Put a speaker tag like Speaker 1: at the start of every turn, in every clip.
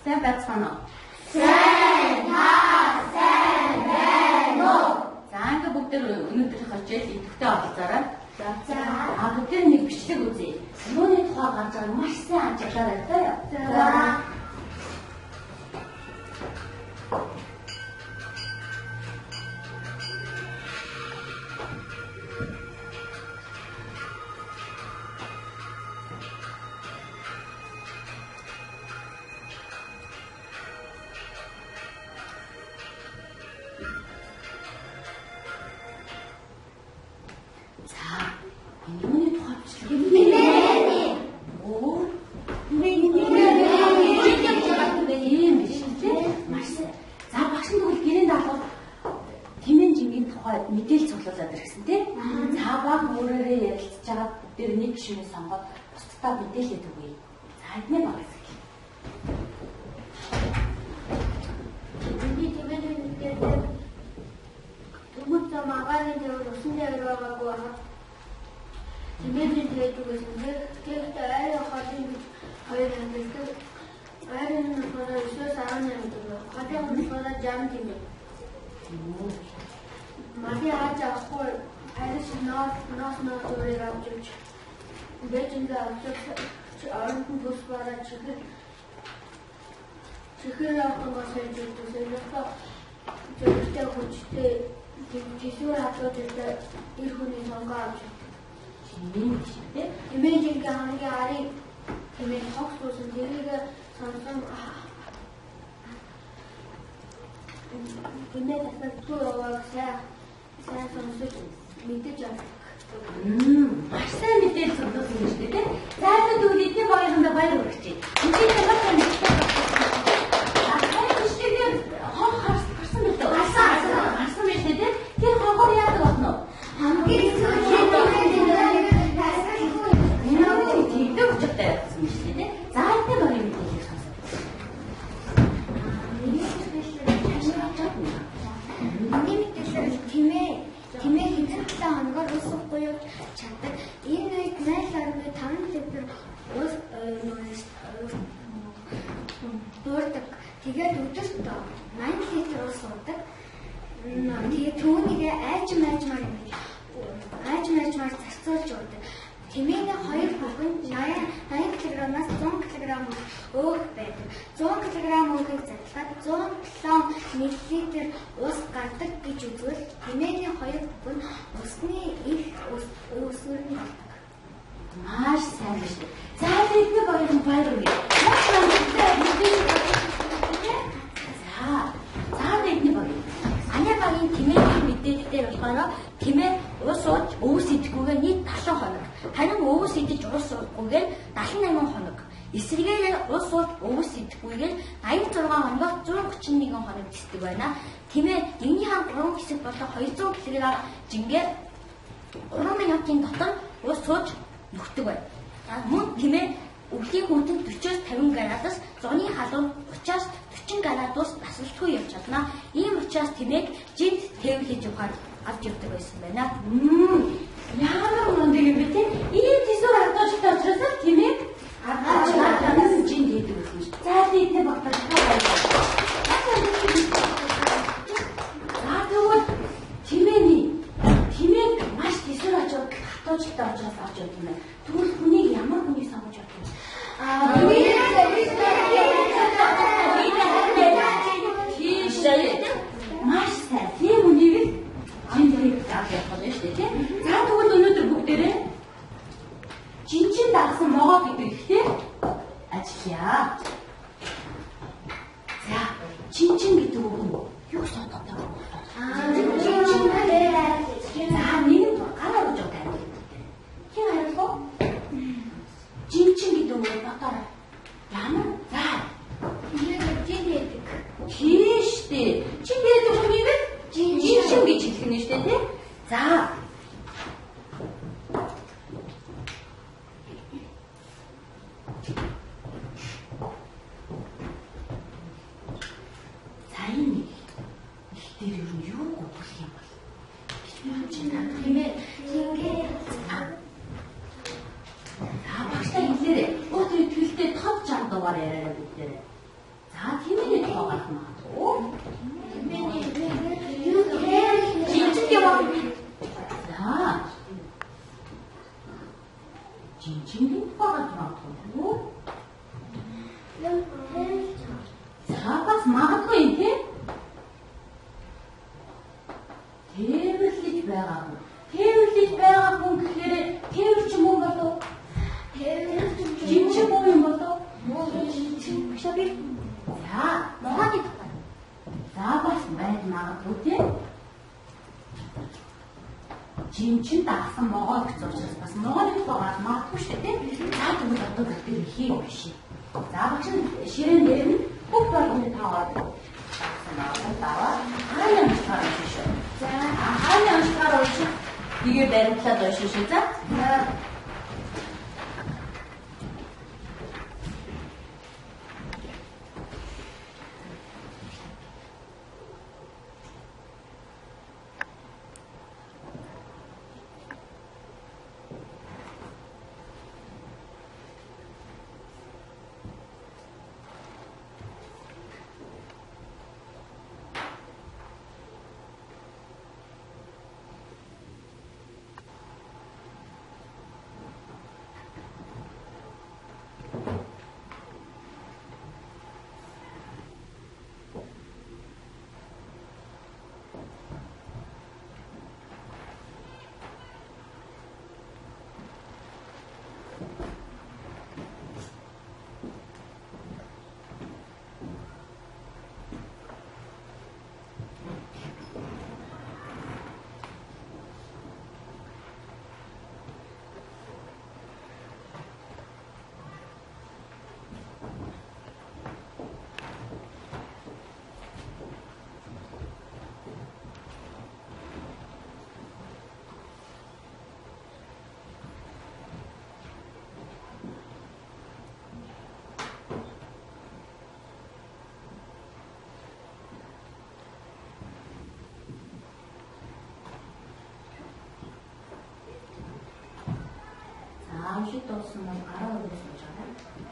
Speaker 1: Сайн байцгаана уу?
Speaker 2: Сайн байна уу?
Speaker 1: За ингээ бүгд өнөөдрийнхөө хичээл идэвхтэй оролцоорой.
Speaker 2: За.
Speaker 1: Бүгд нэг бичлэг үзье. Юуны тухай гарч байгааг маш сайн анзаараарай таа.
Speaker 2: За.
Speaker 1: Юуны тухай бичлэг? За багш нь тэгвэл гэрээнд албал Тэмэн жингийн тухай мэдээлэл цуглуулад ирсэн тийм. За баг өөрөөрөө ярилцж байгаа бүгдээр нэг гишүүнээ сонгоод бусдаа мэдээлэлд өгье. За эднээ баг хэсэг.
Speaker 2: Бидний Тэмээний мэдээлэл төгөж зам агаарын дээр усан дээр байгаагүй хаа. Тэмээний тэгээд үгүйсэн. Гэхдээ айрын хотын хоёр амьддаг. Айрын хотоо 9-18 дэх. Хотын хотоо 60 тэмээ. Маги ааж авахгүй айрын нос өөрөөр авч явж. Бэжинд авчих орон бүс бараа чихэр авахгүйс хэлжсэн. Зөвхөн хүчтэй жишүүр хатуудтай ир хүний сонгоо авч. Тэмээний хамгийн арийн тэмээ хогс тусан тэрийг сонсон тэмээ татвар яваад сайн сонсож мэдэж авах.
Speaker 1: Маш сайн мэдээлэл цуглуулсан юм шүү дээ тийм. За энэ дүүл эдний багийнхандаа баяр хүргэе. Энийг ямар сайн мэдээ. Ахаа бичлэгээр хог харсан мэт. Харсан мэт тийм. Тэр хогоор яадаг болно? Хамгийн
Speaker 2: Тэмээ хэдэн хоногор ус уухгүй чаддаг. Энэ үед 0.5 литр ус дуурдаг. Тэгээд өдөрт 80 литр ус уудаг. Тэгээд түүнийг айж зарцуулж уудаг. Тэмээний хоёр бүхэн 80 кг-аас 100 кг өөх байдаг. 100 кг өөхийг задлаад 107 мл ус гардаг гэж үзвэл тэмээний хоёр бүхэн усны их өсвөр нь болдог.
Speaker 1: Маш сайн шүү дээ. За эдний багийн баяр хүргэе. Маш сайн мэдээлэл. За эдний багийн. Саний багийн тэмээний мэдээлэлээр болохоор тэмээ ус ууж өвс идэхгүйгээр нийт 70 хоног. Харин өвс идэж ус уухгүйгээр 78 хоног. Эсвэргээр ус ууж өвс идэхгүйгээр 86 хоногоос 131 хоног тэсдэг байна. Тэмээ энэний 3 хэсэг болон 200 кг жингээр 3 минутын дотор ус сууж нөхдөг байна. Мөн тэмээ өвлийн хүндэнд 40-50 градус, зуны халуун 30-40 градус насалтгүй явж чадна. Ийм учраас тэмээг жинт тээвлэж ухаад авч явдаг байсан байна. Ямар мундаг юм бэ те? Ийм тийсүр хадгалтай учраас тэмээг авч жинт хийдэг байсан шүү. За тиймээ багтаж байгаа. За тэгвэл тэмээг маш тийсүр очоод хатгалтай учраас авч явдаг юм байна. Тэгвэл хүнийг ямар хүнийг сонгож явах вэ? Маш сайн. Тийм үнийг жинхэнэ авч явах болно шүү дээ. За тэгвэл өнөөдөр бүгдээрээ жинчин дагсан могоо гэдэг ихтэй ажиллая. За жинчин гэдэг үг нь юу содод байгаа вэ? За нэг гараа өгч байгаа юм. Хин хариулах уу? Жинчин гэдэг үг батараа. Ямар? За. Тийш дээ. Чи гэдэг юм бэ? Жинчин гэж хэлэх нь шүү дээ, тийм? За. За энэ их дээр юу гуйх юм бол? Тэмээ. За багштай хэлээрэй. Өөдөө тэлдээ 5 60 дугаар яриараа бүгдээрээ. За тэмээний тоо гарах магадгүй.
Speaker 2: Тэмээний юу вэ?
Speaker 1: Жинчиг яваа. За. Жинчигийн тоо гарах магадгүй. За бас магадгүй юм тий. Тээвэрлэж байгаа хүн. Тээвэрлэж байгаа хүн гэхээр тээвэрч юм уу болов?
Speaker 2: Тээвэрч
Speaker 1: жинчиг муу юм болов?
Speaker 2: муу жинчиг биш би.
Speaker 1: За, могоны тухай. За бас байж магадгүй тий. Жинчин дагсан могоо гэж учраас бас могоны тухай гарах магадгүй шүү дээ тий. За тэгвэл одоо бүгд ихийг биш. За багш ширээн дээр нь бүх болгоны таагаад таваа. Хаана уншихаар уншиж шүү. За хаана уншихаар унших. Игээ баримтлаад уншиж шүү. За. Уншиж дууссан бол 12-оос болж байгаа.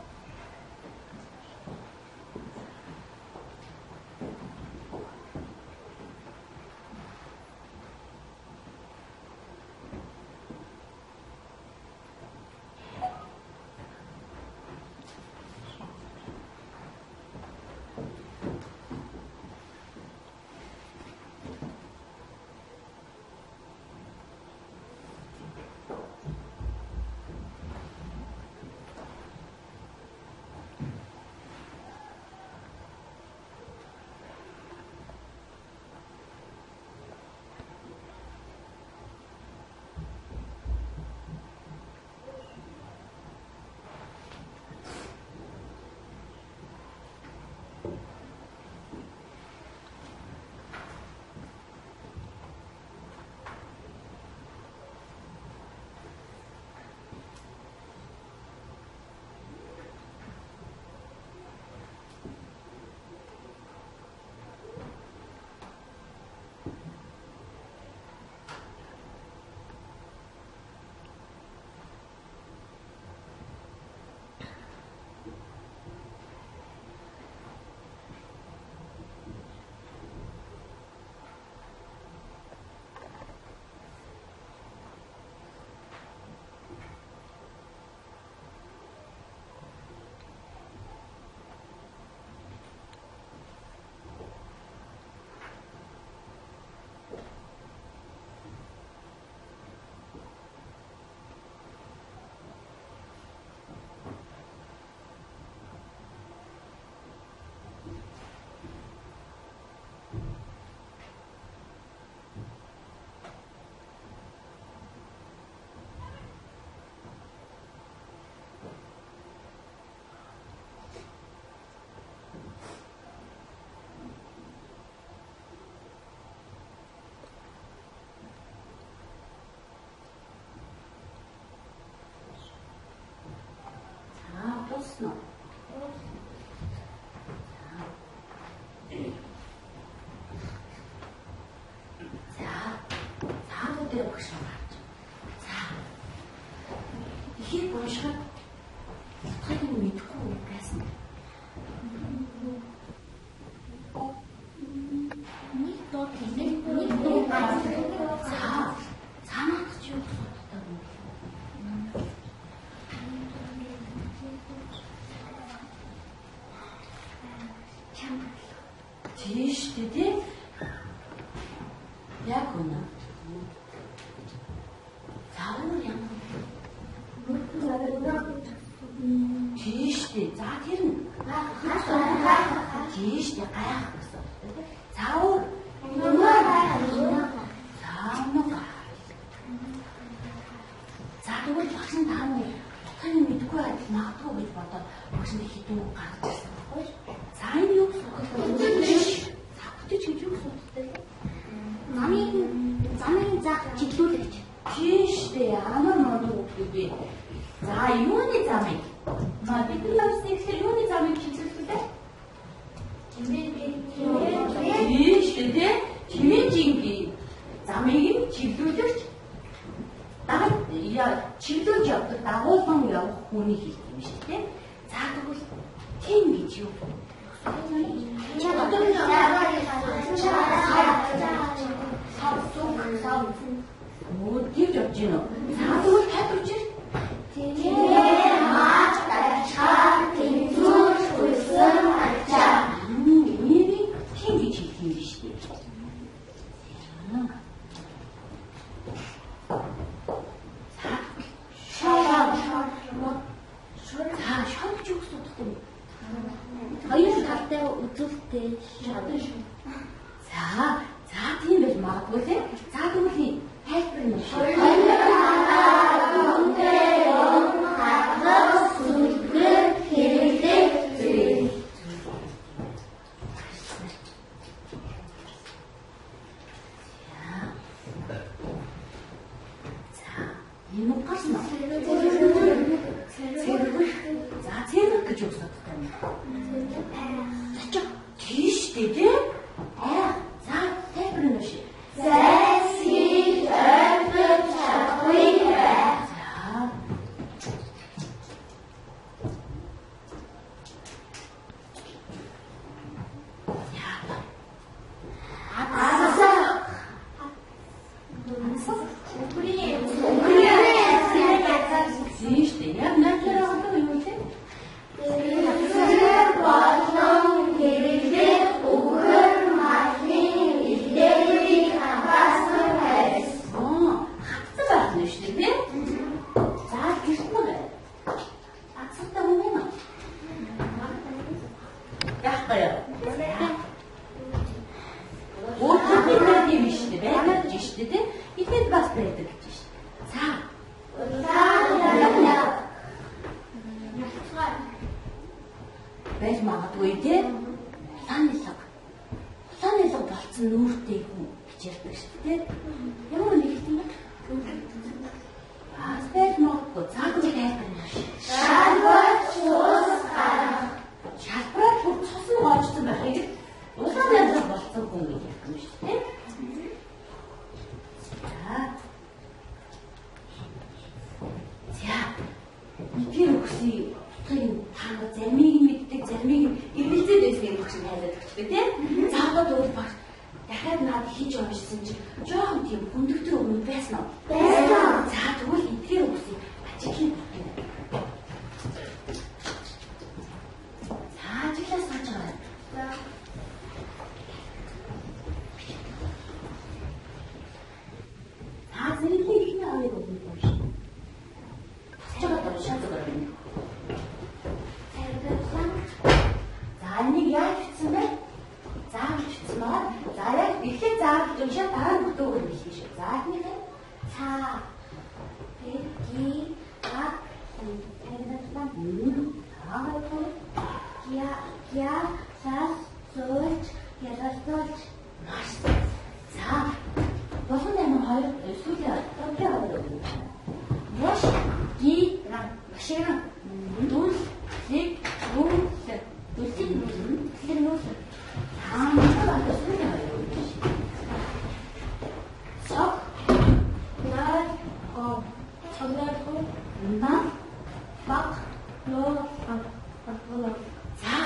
Speaker 1: дуусна. За дээр багш марч. За. Ихийг уншихад хатгыг мэдэхгүй байсан. Нэг дуу нэг дуу за цаанаас ч юу асуудаг юм. Тийш тий. Яг үнэ. Заавал юм. Тийш тий. За тэр нь. Тийш тий гайхах гэсэн. Заавал за тэгвэл багш нь тааны таны мэдгүй адил магадгүй гэж бодоод багш нь хитүү гаргаж ирсэн байхгүй. За энэ юу гэсэн үг вэ? Завхтаж гэж юу гэсэн үг вэ?
Speaker 2: Замын зах чиглүүлэгч.
Speaker 1: Тийш дээ амар модон үг үү. За юуны замыг? Маа бид нар нэгсэл юуны замыг чиглүүлдэг вэ? Тийш дээ. Тэмээжингийн замыг чиглүүлэгч чиглүүлж явдаг дагуулсан явах хүний хэлт юм шүү дээ. За тэгвэл тийм гэж юу? Оо тийм явж гин үү? За тэгвэл тайлбарч ир.
Speaker 2: Маш тачаа тэнцүүр хүсэн ачаа.
Speaker 1: Энийг тийм гэж хэлэх юм шүү дээ. Шавж юу гэсэн үг вэ?
Speaker 2: Хоёр талтай үзүүлэлттэй шадаг.
Speaker 1: За тийм байж магадгүй тийм. За тэгвэл тайлбар нь шүү. Энэ гарсан уу? За цэвэр гэж юу гэсэн үг вэ? Тийш дээ. За тайлбар нь шүү.
Speaker 2: Зэсгий ойртож чадахгүй байх.
Speaker 1: Тийш дээ. Яг найдлаараа одоо юу вэ? Байж магадгүй тийм саналга болцсон нүүртэй хүн гэж ярьдаг шүү дээ. Ямар нэг юм бэ? Бас магадгүй цаагүй тайлбар юм шиг. Шалбараа бүр цус нь гоожсон байхыг улаан байдлаар болцсон хүн гэж ярьдаг юм шүү дээ. За. Тэр үгсийг таага заримыг мэддэг, заримыг эргэлзээд байсныг багш нь хайдаг ч тийм. Заавал өөр багш дахиад наад хийж уншсан чинь жоохон тийм хүндэгтэр өмнө байсан уу?
Speaker 2: Байсан.
Speaker 1: За тэгвэл эдгээр үгсийг ажиглан бодъё. За ажиглаас сууж байгаа. Зэрэгний ихний авыг өгөх юм шиг. Чагаад шатдаг юм. За энийг яаж бичсэн бэ? Заавал бичсэн байна. За яг эхлээд заавал уншаад дараа нь бүтөөгөр бичсэн шүү. За эхнийх нь цаа ги ак тагнасан я сас сууч ялалтуулж маш. За болон энэ хоёр сүүлийн төвлөрөө өгнө. Маш ги машин дүүл нэг дүүл За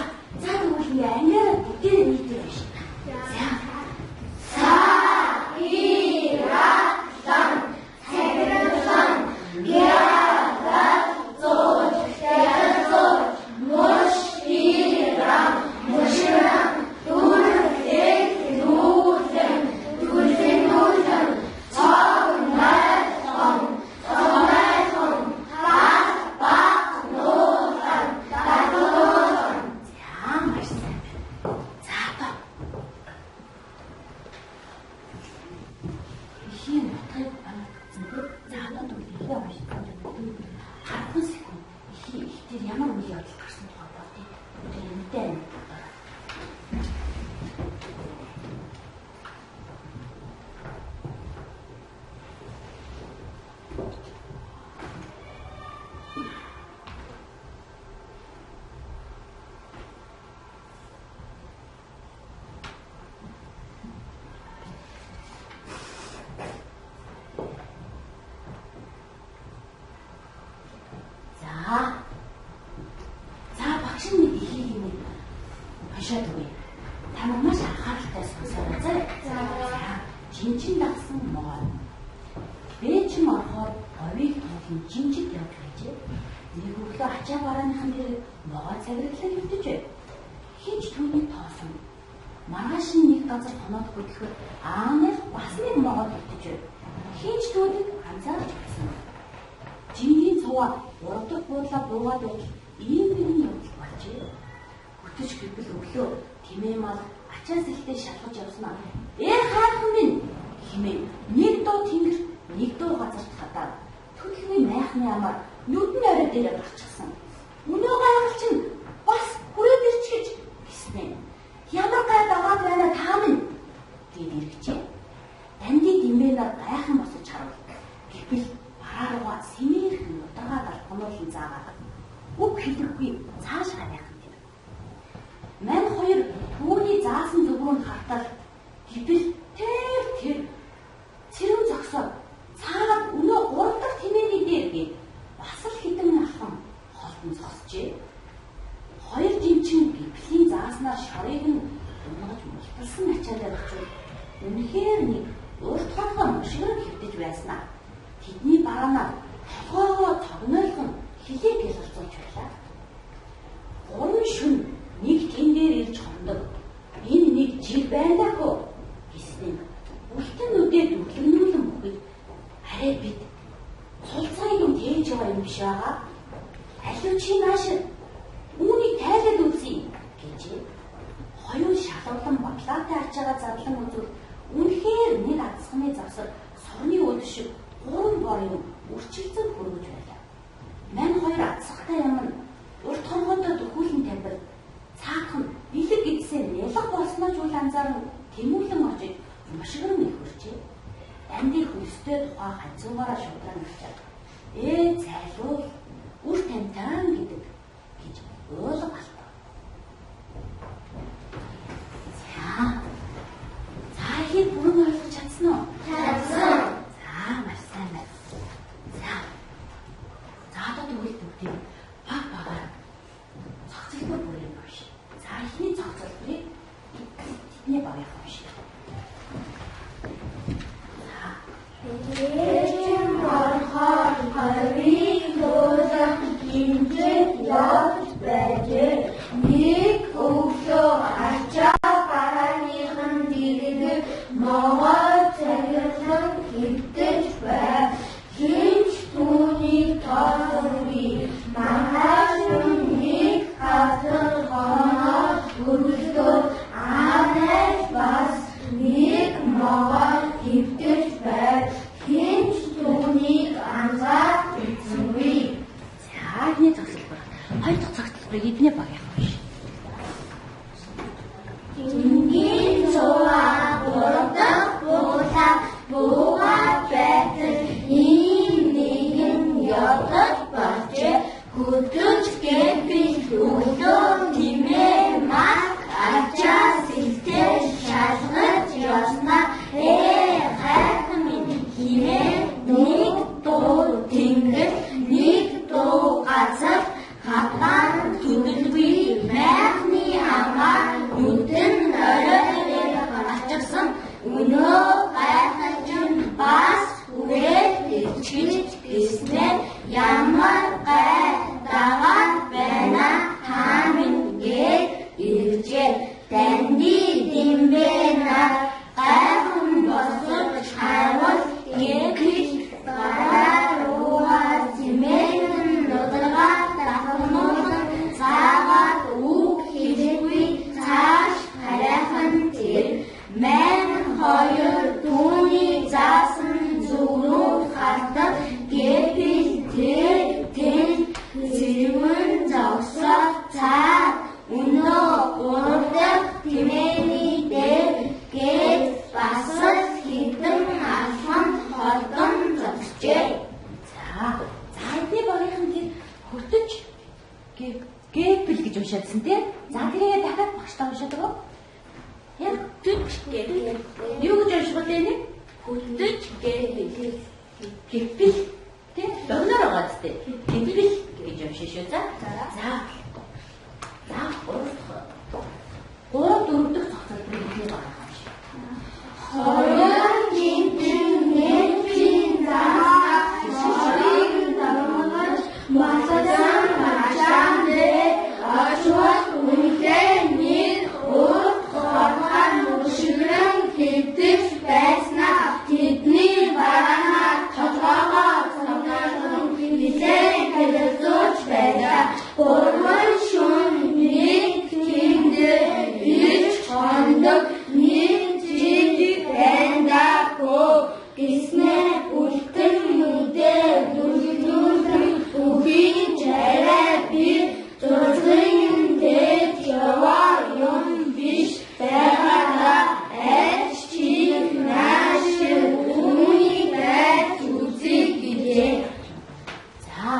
Speaker 1: тэр ямар үйл явдал гарсан тухай бодъё. Тэр юмтай юм бодоо. За багш нэг ихийг юм уншаад өгье. Та маш анхааралтай сонсоорой. За. Жинжин дагсан моо. Бээжин орохоор овиг тоогийн жинжиг явж байжээ. Нэг өглөө ачаа барааныхан дээр могоо цагираглаа хөвдөж байв. Хинч түүнийг тоосон. Маргааш нэг газар хоноод хөдлөхөд аанах бас нэг могоо хөвдөж байв. Хинч түүнийг анзаарч байсан. Жингийн цуваа урдах буудлаа буугаад байж ийм нэгэн явдал болжээ. Хөтөж гэвэл өглөө тэмээ мал ачаас ихтэй шалгаж явснаа. Хаахан минь хэмээн нэг дуу тэнгэр нэг дуу газарт хадаад төлөвний майхны амар нүдэн орой дээр гарчихсан. Өнөө гайхал чинь бас хүрээд ирчихэж гэснэ. Ямар гай дагаад байна та минь гэд иргэжээ. Данди димбэнаар гайхан босож харав. Гэвэл бараагаа сэмээрхэн удагаад алхамуулан заагаад үг хэлэхгүй цааш гарах юм. Мань хоёр түүний заасан зүг рүү хартал гэвэл тэр цэрэн зогсоод цаагаад өнөө 3 дахь тэмээний дээр гээд бас л хідэн алхам холбон зогсжээ. Хоёр жинчин гиплийн зааснаар шорыг нь унгаж мулталсан ачаалаад очив. Үнэхээр нэг урт хонхон мушгир хөвдөж байснаа. Тэдний бараанаар толгоогоо тогнойлхон хилээ гэлэлцүүлж байлаа. 3 шөнө нэг тэн дээр ирж хондог. Энэ нэг жил байлаагүй гэснээр үлтэн нүдээ дүрлэгнүүлэн бүхэл арай бид цулцаагийн тээж байгаа юм биш байгаа. Алив чи нааш үүнийг тайлаад үзье гэжээ. Хоёул шалгуулан батлаатай ачаагаа задлан үзвэл үнэхээр нэг ацхны завсар сорны өд шиг 3 борын үрчилзэн хөргөж байлаа. Мань хоёр ацхтай юм нь урт хоргоодоо дөхүүлэн тамбир цаахан бэлэг гэдсээ нялга болсноо жуул анзааран тэмүүлэн очиж мушгирн их хурчээ. Данди хөлстэй тухай ханцуугаараа шудран авчаад цайлуу үр тамтан гэдэг гэж уулга болтоо. За хий бүрэн ойлгож чадсан уу?
Speaker 2: Чадсан.
Speaker 1: Маш сайн байна. За одоо тэгвэл бүгдийг баг багаар цогцлбор бүрийн биш. За эхний цогцлборыг тэдний багийн биш.
Speaker 2: Бээжин орохоор хоёрыг дуулах хэмжээд явж байжээ. Нэг өглөө ачаа барааныхан дэргэд могоо цагирлан хөвдөж байв. Хинч түүнийг тоосонгүй. Маргааш нэг газар хоноод хөдлөхөд аанаас бас нэг могоо хөвдөж байв. Хинч түүнийг анзаарч үзсэнгүй.
Speaker 1: За эхний цогцлбор. Хоёр дахь цогцлборыг эдний багийн биш.
Speaker 2: Жингийн цуваа урдах буулаа буугаад байтал ийм нэгэн явдал болжээ. Хөдөлж гэвэл өглөө тэмээ мах ачаас ихтэй шалгаж явснаа. Хайхан минь хэмээн нэг дуу тэнгэр нэг дуу газар хатан төлөвгүй майхны амаар нүдэн орой дээр гарчихсан. Өнөө гайхал чинь бас хүрээд ирчихэж гэснээр ямар гай дагаад байна
Speaker 1: Гэпэл гэж уншаадсан тийм. За тэрийг дахиад багштай уншаад байгаа. Яг төч гэпэл. Юу гэж унших вэ нэг? Хөтөж гэпэл. Гэпэл. Тийм. Догноор байгаа зү. Гэпэл гэж уншиж шүү. За. За, 3 дахь цогцолтыг хийх байгаа юм шиг.
Speaker 2: Хоёрын гинтэн нэрийн заа шорыг дамгаж масасан мачаандэ ашвал үнтэй нэг урт хорхон өшгөрөн хэвдэж байснаа тэдний бараанаа толгоогоо цомгоон хилээ хэлэлцүүлж байлаа. Гурван шөнө нэг тэндэ ич хондог нэг Кисне үлтэн нүдэ дүрдүрдэн үхий чарапи зурцын дэд яваа юм биш байгаараа эч чи нааш үүний байц үзэг гэлээ.
Speaker 1: За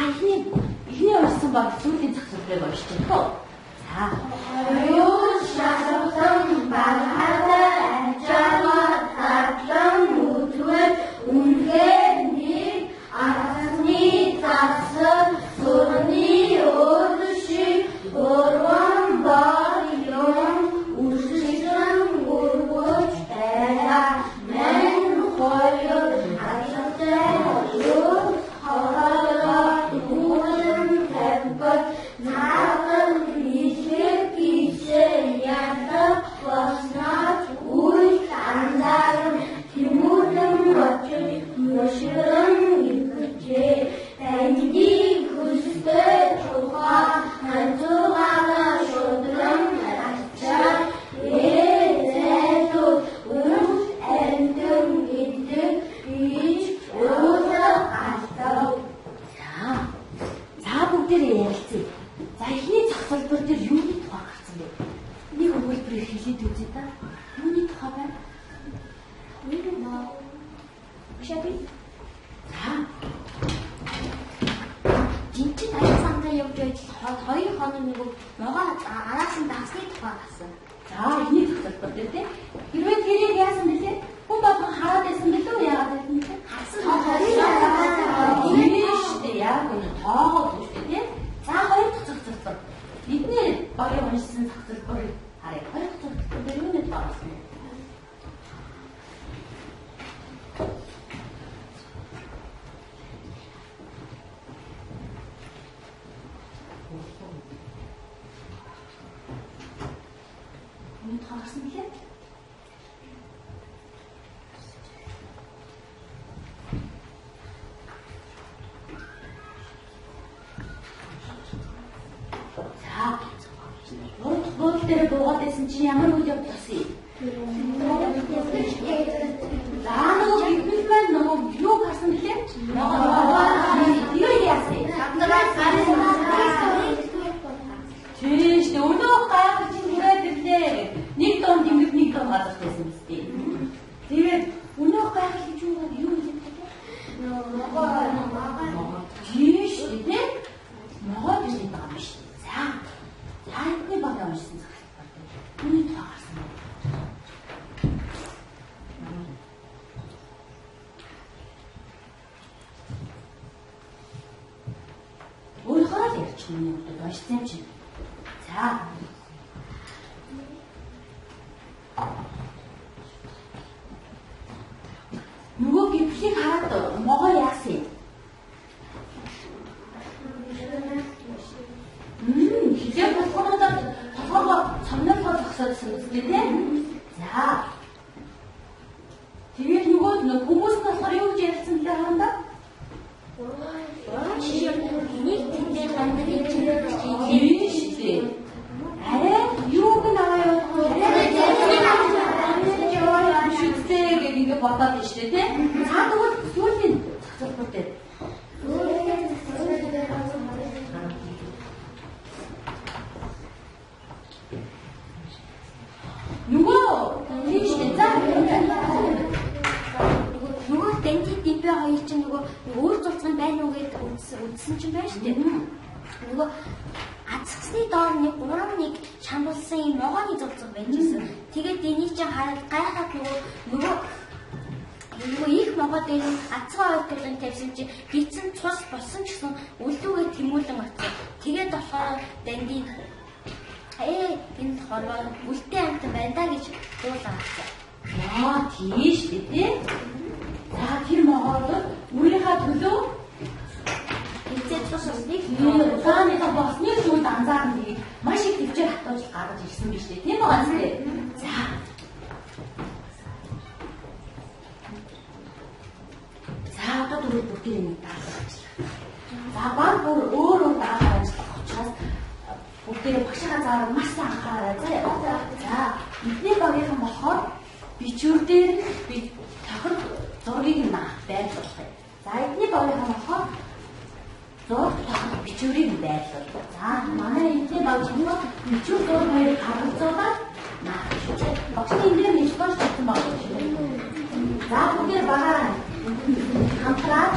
Speaker 1: ихний уншсан баг сүүлийн зах зээлийг уншиж байна. За.
Speaker 2: Хоёрын шалгалтан багхадаа ачаалаа татлан үдвэр үнхээр нэг арасны засал сурны өдшиг гурван бар юм үржигэн үргөж байлаа. Мэн хоёр ажалтай юу хоолоо дүүрэн тавьбал наадам нийлэх гисээ ядах боснооч үл анзааран тэмүүлэн очиж мөшгөрөн иргэжээ. Тандийг хүстэй тухай ханцуугаараа шудран ачаад зайлуу үрж амьтан гэдэг бич өөсөө галтав.
Speaker 1: За бүгдээрээ ярилцъя. За эхний зах салбар дээр юуны тухай гарсан бэ? Нэг өгүүлбэрээр хэлээд үзье та. Юуны тухай байна?
Speaker 2: Шаби.
Speaker 1: За.
Speaker 2: Жинчэн аясандаа явж байж 2 хоног нэг могоо араас нь дасны тухай гарсан.
Speaker 1: За эхний зах салбар дээр тийм. Хэрвээ тэрийг яасан бэлээ? Хүн болгон хараад байсан билүү яагаад байсан бэ?
Speaker 2: Харсан.
Speaker 1: Яг үнэ тоогоо үзтээ тийм. За 2 дахь зах салбар. Бидний багийн уншсан зах салбарыг харъя. 2 дахь зах салбар дээр юуны тухай гарсан бэ? Юуны тухай гарсан бэ? Буудлын дээр буугаад байсан чи ямар үйл явдал болсон юм? За нөгөө гихмэл маань нөгөө юу гарсан бэлээ? Юу яасан? Тийш өнөө гайхаж хүрээд ирлээ. Нэг дом дэмэг нэг дом газар байсан биз дээ. Тэгээд өнөө гайхаж юу юм бэ? Тийш тийм. Могоо биш юм байна шүү. За энэ багаа уншсан зах салбар дээр юуны тухай гарсан бэ? Өөрөөр ярьчих юм уу? Уншсан юм чинь. За. Нөгөө гипсийг хараад могоо яасан юм? Хизээ болохоодоо толгоогоо цомноогоо зогсоодсэн үстэй тийм. За. Тэгээд нөгөө хүмүүс нь болохоор юу гэж ярьсан бэ хаандаа?
Speaker 2: Нэг тэндээ гандгийн чирэг
Speaker 1: Тийштэй. Арай юуг наваа явах вэ? Шүтээ гэх ингэ бодоод байна шүү дээ тийм. За тэгвэл сүүлийн зах салбар дээр нөгөө тийштэй. За
Speaker 2: нөгөө дэнди димбэ хоёр чинь нөгөө өөр зурцсан байна уу гэж үзсэн чинь байна шүү дээ.
Speaker 1: нөгөө ацсны доор нэг 3-1 шаналсан юм могооны зурцаг байж ирсэн. Тэгээд энийг чинь хараад гайхаад нөгөө их могоо дээр ацгаа ойртуулан тавьсан чи гидсэн цус болсон ч гэсэн үлдүүгээ тэмүүлэн очив. Тэгээд болохоор дангийн энэ хорвоо үлдээ амт байна да гэж дуулаа.
Speaker 3: Тийш тий. За тэр могоод өөрийнхөө төлөө
Speaker 1: эцэг цус усныг
Speaker 3: цааныхаа босны сүйд анзаарна гэж маш их төвчээр хатууж гаргаж ирсэн биз дээ. Тийм байгаа зү. За. За одоо түрүү бүгдийг нэг даалгаж. За баг бүр өөр даалгаж учраас бүгдээ багшаа заагаар маш сайн анхаараа заа. За эдний багийнхан болохоор бичвэр дээр би тохир зургийг наах байрлуулах юм. За эдний багийнхан болохоор зураг тохир бичвэрийг байрлуулах. За манай эдний баг чинь бичвэр зураг хоёрыг харилцуулаад наах. Багшны энэ дээр нэг болж татсан баг шүү. За бүгдээ багаараа хамтраад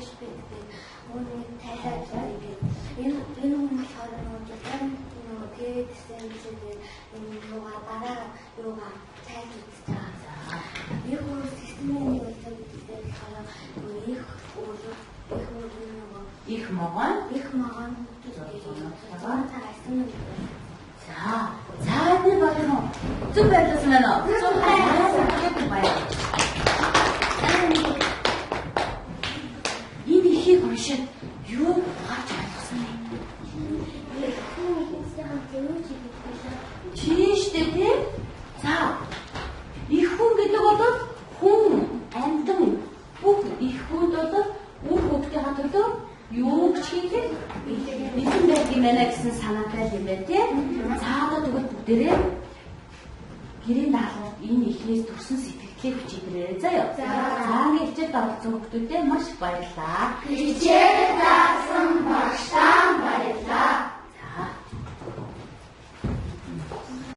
Speaker 2: биш байдаг. Үүнийг тайлаж байдаг. Энэ болохоор нөгөө нөгөө тэгээд энэ юугаа дараа юугаа тайлж үзэж байгаа. Их өөр системийн нэг үлдээд болохоор их өөр нөгөө
Speaker 3: их могон За энэ байна уу? Зүг байрласан байна уу? Зүг байна. Энэ ихийг уншаад юу гарч ойлгосон бэ? Чиштэй тий? За. Их хүн гэдэг бол хүн, амьтан, бүх их хүнд бол үр хөвгтийн төлөө юу гэж хийлээ? Бэлэн байх юм байна гэсэн санаатай юм байна тий? Цаадаа тэгвэл бүгдээрээ гэрийн даалгавар энэ ихнээс төрсэн сэтгэлээ хүчээрээ заяа. За ингээд хичээл давалцсан хүмүүстээ маш их баярлалаа.
Speaker 2: Хичээл